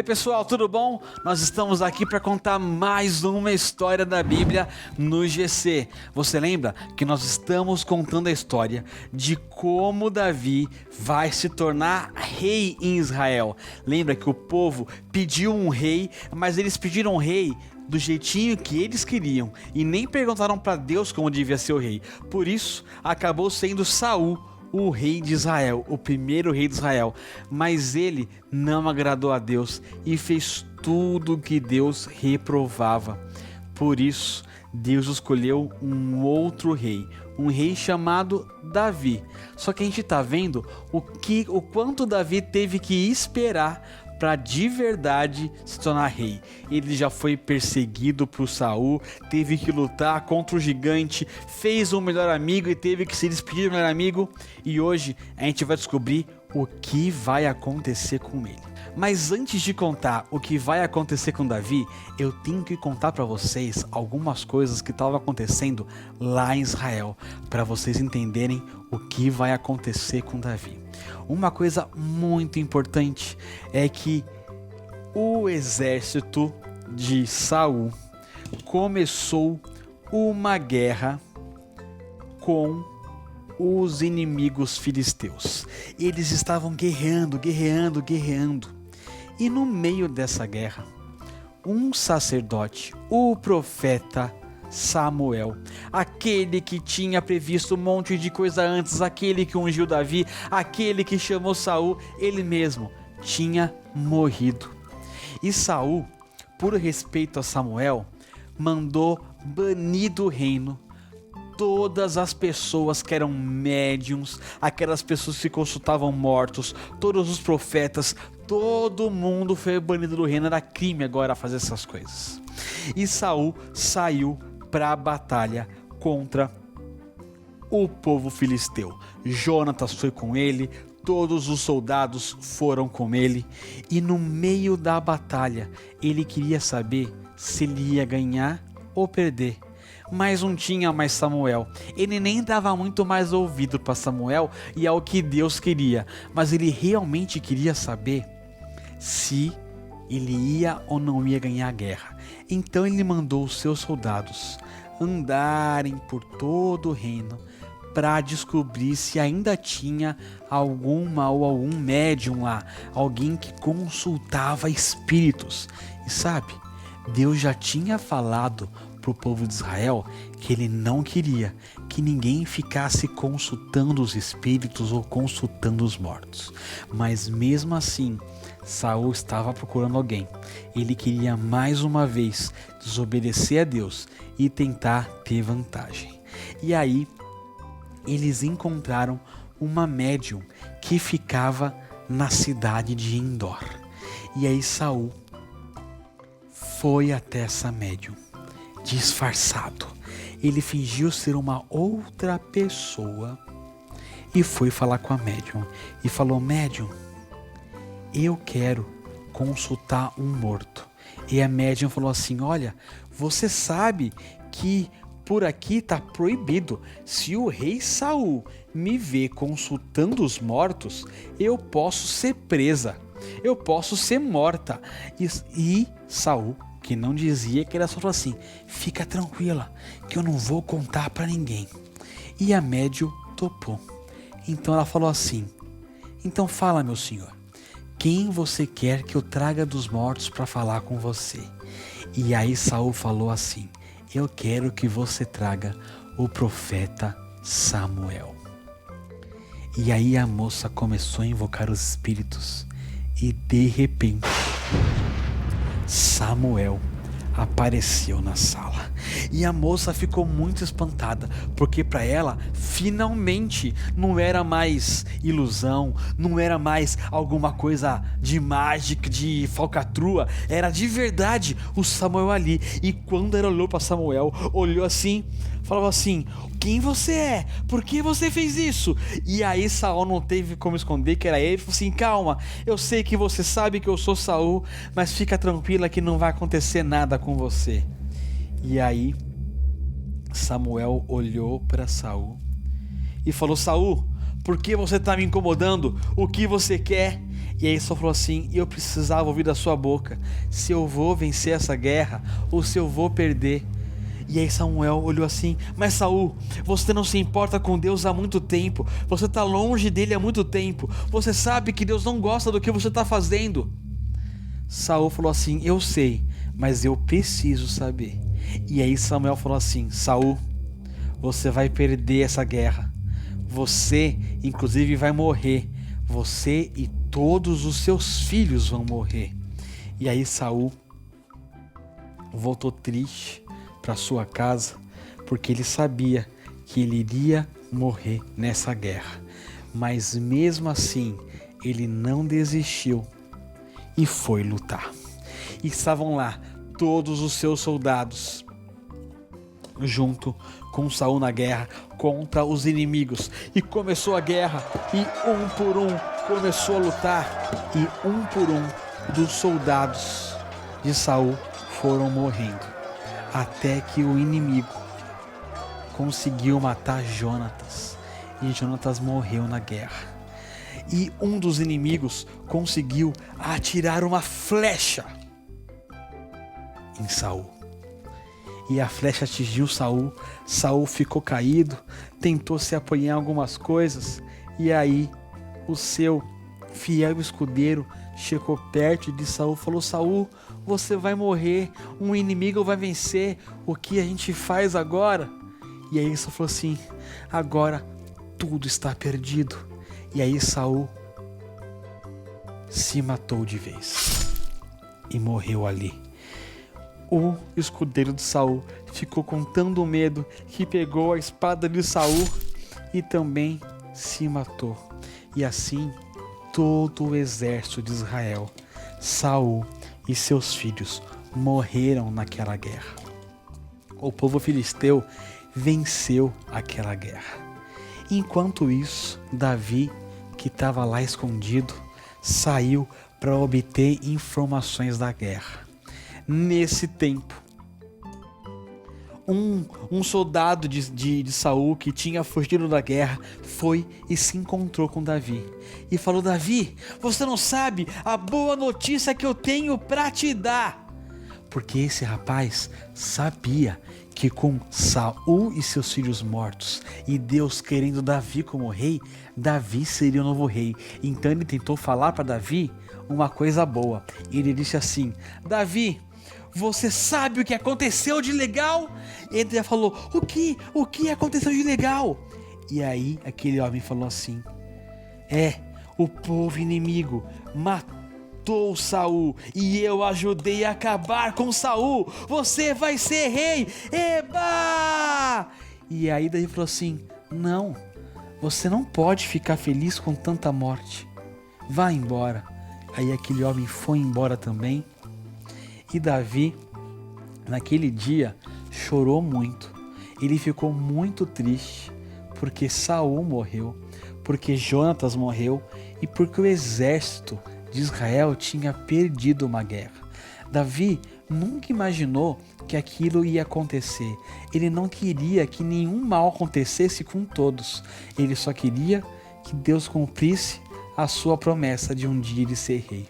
Oi pessoal, tudo bom? Nós estamos aqui para contar mais uma história da Bíblia no GC. Você lembra que nós estamos contando a história de como Davi vai se tornar rei em Israel. Lembra que o povo pediu um rei, mas eles pediram um rei do jeitinho que eles queriam e nem perguntaram para Deus como devia ser o rei. Por isso, acabou sendo Saul o rei de Israel, o primeiro rei de Israel, mas ele não agradou a Deus e fez tudo que Deus reprovava. Por isso, Deus escolheu um outro rei, um rei chamado Davi. Só que a gente está vendo o quanto Davi teve que esperar para de verdade se tornar rei. Ele já foi perseguido por Saul, teve que lutar contra o gigante, fez um melhor amigo e teve que se despedir do melhor amigo. E hoje a gente vai descobrir o que vai acontecer com ele. Mas antes de contar o que vai acontecer com Davi, eu tenho que contar para vocês algumas coisas que estavam acontecendo lá em Israel, para vocês entenderem o que vai acontecer com Davi. Uma coisa muito importante é que o exército de Saul começou uma guerra com os inimigos filisteus. Eles estavam guerreando. E no meio dessa guerra, um sacerdote, o profeta Samuel, aquele que tinha previsto um monte de coisa antes, aquele que ungiu Davi, aquele que chamou Saul, ele mesmo tinha morrido. E Saul, por respeito a Samuel, mandou banir do reino todas as pessoas que eram médiuns, aquelas pessoas que consultavam mortos, todos os profetas, todo mundo foi banido do reino. Era crime agora fazer essas coisas. E Saul saiu para a batalha contra o povo filisteu. Jonatas foi com ele, todos os soldados foram com ele, e no meio da batalha ele queria saber se ele ia ganhar ou perder. Mas não tinha mais Samuel. Ele nem dava muito mais ouvido para Samuel e ao que Deus queria, mas ele realmente queria saber se ele ia ou não ia ganhar a guerra. Então ele mandou os seus soldados andarem por todo o reino para descobrir se ainda tinha algum médium lá, alguém que consultava espíritos. E sabe, Deus já tinha falado para o povo de Israel que ele não queria que ninguém ficasse consultando os espíritos ou consultando os mortos. Mas mesmo assim, Saul estava procurando alguém. Ele queria mais uma vez desobedecer a Deus e tentar ter vantagem. E aí, eles encontraram uma médium que ficava na cidade de Endor. E aí Saul foi até essa médium, disfarçado. Ele fingiu ser uma outra pessoa e foi falar com a médium. E falou: médium, eu quero consultar um morto. E a médium falou assim: olha, você sabe que por aqui está proibido. Se o rei Saul me ver consultando os mortos, eu posso ser presa, eu posso ser morta. E Saul, que não dizia que era só, falou assim: fica tranquila, que eu não vou contar para ninguém. E a médium topou. Então ela falou assim: então fala, meu senhor, quem você quer que eu traga dos mortos para falar com você? E aí Saul falou assim: eu quero que você traga o profeta Samuel. E aí a moça começou a invocar os espíritos e de repente Samuel apareceu na sala. E a moça ficou muito espantada, porque para ela finalmente não era mais ilusão, não era mais alguma coisa de mágica, de falcatrua, era de verdade o Samuel ali. E quando ela olhou para Samuel, olhou assim, falava assim: quem você é? Por que você fez isso? E aí Saul não teve como esconder que era ele. Falou assim: calma, eu sei que você sabe que eu sou Saul, mas fica tranquila que não vai acontecer nada com você. E aí Samuel olhou para Saul e falou: Saul, por que você está me incomodando? O que você quer? E aí Saul falou assim: eu precisava ouvir da sua boca se eu vou vencer essa guerra ou se eu vou perder. E aí Samuel olhou assim: mas Saul, você não se importa com Deus há muito tempo, você está longe dele há muito tempo, você sabe que Deus não gosta do que você está fazendo. Saul falou assim: eu sei, mas eu preciso saber. E aí Samuel falou assim: Saul, você vai perder essa guerra, você inclusive vai morrer, você e todos os seus filhos vão morrer. E aí Saul voltou triste para sua casa, porque ele sabia que ele iria morrer nessa guerra. Mas mesmo assim, ele não desistiu e foi lutar. E estavam lá todos os seus soldados junto com Saul na guerra contra os inimigos. E começou a guerra, e um por um começou a lutar, e um por um dos soldados de Saul foram morrendo, até que o inimigo conseguiu matar Jonatas, e Jonatas morreu na guerra. E um dos inimigos conseguiu atirar uma flecha em Saul, e a flecha atingiu Saul. Saul ficou caído, tentou se apoiar em algumas coisas, e aí o seu fiel escudeiro chegou perto de Saul e falou: Saul, você vai morrer, um inimigo vai vencer, o que a gente faz agora? E aí Saul falou assim: agora tudo está perdido. E aí Saul se matou de vez e morreu ali. O escudeiro de Saul ficou com tanto medo que pegou a espada de Saul e também se matou. E assim todo o exército de Israel, Saul e seus filhos, morreram naquela guerra. O povo filisteu venceu aquela guerra. Enquanto isso, Davi, que estava lá escondido, saiu para obter informações da guerra. Nesse tempo, um soldado de Saul que tinha fugido da guerra foi e se encontrou com Davi e falou: Davi, você não sabe a boa notícia que eu tenho para te dar. Porque esse rapaz sabia que com Saul e seus filhos mortos e Deus querendo Davi como rei, Davi seria o novo rei. Então ele tentou falar para Davi uma coisa boa. Ele disse assim: Davi, você sabe o que aconteceu de legal? E ele já falou: o que aconteceu de legal? E aí aquele homem falou assim: o povo inimigo matou Saul e eu ajudei a acabar com Saul. Você vai ser rei. Eba! E aí Davi falou assim: não, você não pode ficar feliz com tanta morte. Vá embora. Aí aquele homem foi embora também. E Davi, naquele dia, chorou muito. Ele ficou muito triste, porque Saul morreu, porque Jonatas morreu e porque o exército de Israel tinha perdido uma guerra. Davi nunca imaginou que aquilo ia acontecer. Ele não queria que nenhum mal acontecesse com todos. Ele só queria que Deus cumprisse a sua promessa de um dia ele ser rei.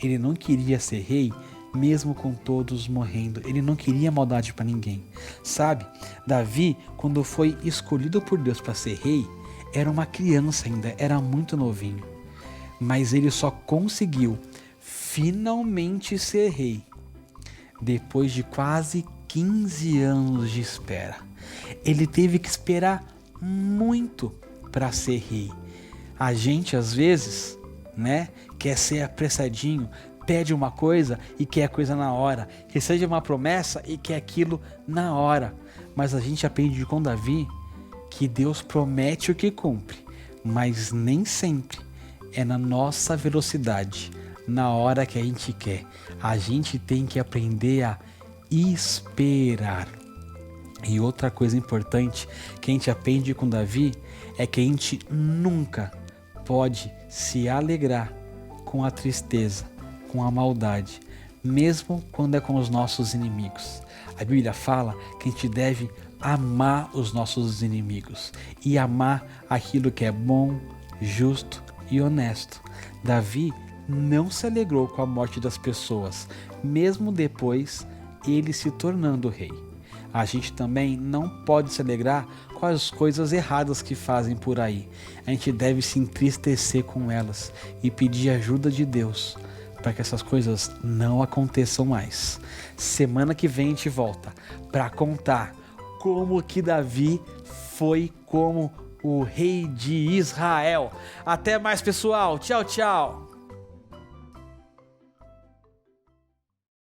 Ele não queria ser rei mesmo com todos morrendo. Ele não queria maldade para ninguém. Sabe, Davi, quando foi escolhido por Deus para ser rei, era uma criança ainda, era muito novinho. Mas ele só conseguiu finalmente ser rei depois de quase 15 anos de espera. Ele teve que esperar muito para ser rei. A gente às vezes, quer ser apressadinho, pede uma coisa e quer a coisa na hora, recebe uma promessa e quer aquilo na hora. Mas a gente aprende com Davi que Deus promete o que cumpre, mas nem sempre é na nossa velocidade, na hora que a gente quer. A gente tem que aprender a esperar. E outra coisa importante que a gente aprende com Davi é que a gente nunca pode se alegrar com a tristeza, com a maldade, mesmo quando é com os nossos inimigos. A Bíblia fala que a gente deve amar os nossos inimigos e amar aquilo que é bom, justo e honesto. Davi não se alegrou com a morte das pessoas, mesmo depois ele se tornando rei. A gente também não pode se alegrar com as coisas erradas que fazem por aí. A gente deve se entristecer com elas e pedir ajuda de Deus para que essas coisas não aconteçam mais. Semana que vem a gente volta para contar como que Davi foi como o rei de Israel. Até mais, pessoal. Tchau, tchau.